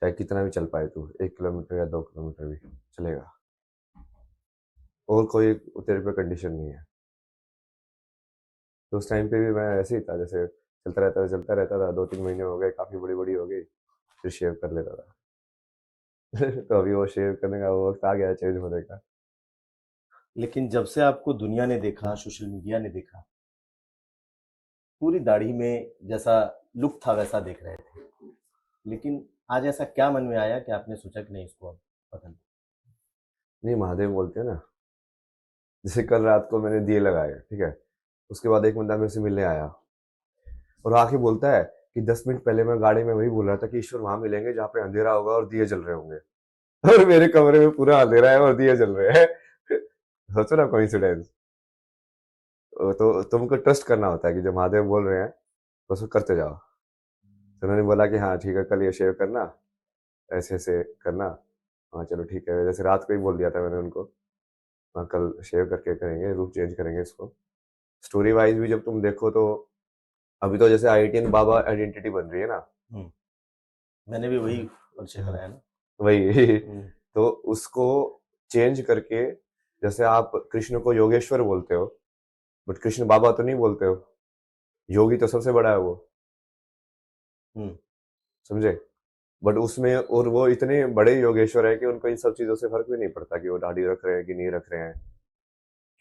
चाहे कितना भी चल पाए तू, 1 किलोमीटर या 2 किलोमीटर भी चलेगा, और कोई तेरे पे कंडीशन नहीं है। तो उस टाइम पे भी मैं ऐसे ही था, जैसे चलता रहता था, 2-3 महीने हो गए, काफ़ी बड़ी बड़ी हो गई, फिर शेव कर लेता था। तो अभी वो शेव करने का वो वक्त आ गया चेंज होने का। लेकिन जब से आपको दुनिया ने देखा, सोशल मीडिया ने देखा, पूरी दाढ़ी में जैसा लुक था वैसा देख रहे थे। लेकिन आज ऐसा क्या मन में आया कि आपने सोचा कि नहीं इसको अब बदल दो? नहीं, महादेव बोलते हैं ना। जैसे कल रात को मैंने दिए लगाए, ठीक है, उसके बाद एक बंदा मेरे से मिलने आया और आके बोलता है कि 10 मिनट पहले मैं गाड़ी में वही बोल रहा था कि ईश्वर वहां मिलेंगे जहाँ पे अंधेरा होगा और दिए जल रहे होंगे। और मेरे कमरे में पूरा अंधेरा है और दिए जल रहे हैं। सोचो ना, कोइंसिडेंस। तो तुमको ट्रस्ट करना होता है कि जब महादेव बोल रहे हैं तो उसको करते जाओ। तो उन्होंने बोला कि हाँ ठीक है, कल ये शेव करना, ऐसे ऐसे करना। हाँ चलो ठीक है, जैसे रात को ही बोल दिया था मैंने उनको। हाँ कल शेव करके करेंगे, रूप चेंज करेंगे इसको। स्टोरी वाइज भी जब तुम देखो तो अभी तो जैसे IITN बाबा आइडेंटिटी बन रही है ना। हम्म, मैंने भी वही परिचय हाँ, कराया ना। वही। हम्म, तो उसको चेंज करके, जैसे आप कृष्ण को योगेश्वर बोलते हो, बट कृष्ण बाबा तो नहीं बोलते हो। योगी तो सबसे बड़ा है वो, हम्म, समझे। बट उसमें और वो इतने बड़े योगेश्वर है कि उनको इन सब चीजों से फर्क भी नहीं पड़ता कि वो दाढ़ी रख रहे हैं कि नहीं रख रहे हैं,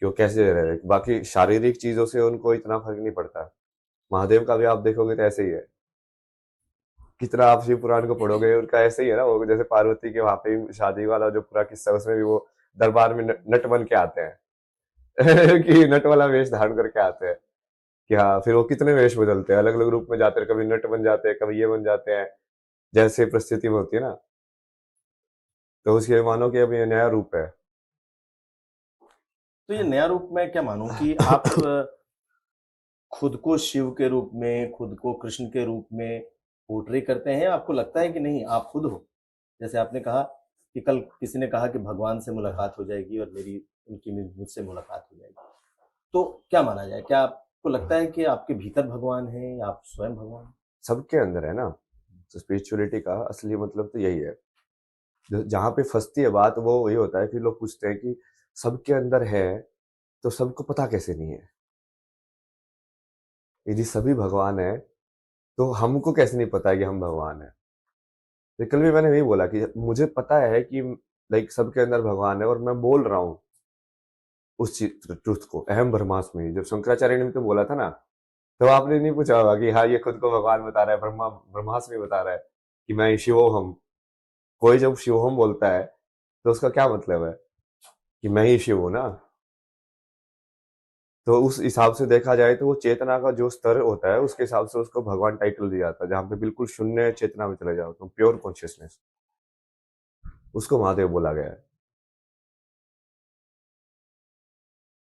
कि वो कैसे रह रहे हैं। बाकी शारीरिक चीजों से उनको इतना फर्क नहीं पड़ता। महादेव का भी आप देखोगे तो ऐसे ही है। कितना आप शिव पुराण को पढ़ोगे, उनका ऐसे ही है ना, वो जैसे पार्वती के वहां पे शादी वाला जो पूरा किस्सा, उसमें भी वो दरबार में नट बन के आते हैं। कि नट वाला वेश धारण करके आते हैं। कि हाँ, फिर वो कितने वेश बदलते हैं, अलग अलग रूप में जाते हैं, कभी नट बन जाते हैं, कभी ये बन जाते हैं, जैसे परिस्थिति में होती है ना। तो उसके मानो कि अब ये नया रूप है। तो ये नया रूप मैं क्या मानूं कि आप खुद को शिव के रूप में, खुद को कृष्ण के रूप में पोर्ट्रे करते हैं? आपको लगता है कि नहीं आप खुद हो? जैसे आपने कहा कि कल किसी ने कहा कि भगवान से मुलाकात हो जाएगी और मेरी उनकी मुझसे मुलाकात हो जाएगी, तो क्या माना जाए? क्या आपको लगता है कि आपके भीतर भगवान है या आप स्वयं भगवान हैं? सबके अंदर है ना। तो स्पिरिचुअलिटी का असली मतलब तो यही है। जहां पे फंसती है बात वो वही होता है कि लोग पूछते हैं कि सबके अंदर है तो सबको पता कैसे नहीं है। यदि सभी भगवान है तो हमको कैसे नहीं पता है कि हम भगवान है। तो कल भी मैंने वही बोला कि मुझे पता है कि लाइक सबके अंदर भगवान है और मैं बोल रहा हूँ उस चीज ट्रुथ को। अहम ब्रह्मास्मि जब शंकराचार्य ने तो बोला था ना, तो आपने नहीं पूछा होगा कि हाँ ये खुद को भगवान बता रहा है, ब्रह्मास्मि बता रहा है कि मैं शिवोहम। कोई जब शिवोहम बोलता है तो उसका क्या मतलब है कि मैं ही शिव हूं ना। तो उस हिसाब से देखा जाए तो वो चेतना का जो स्तर होता है उसके हिसाब से उसको भगवान टाइटल दिया जाता है, जहाँ पे बिल्कुल शून्य चेतना में चले जाओ तुम, प्योर कॉन्शियसनेस, उसको महादेव बोला गया है।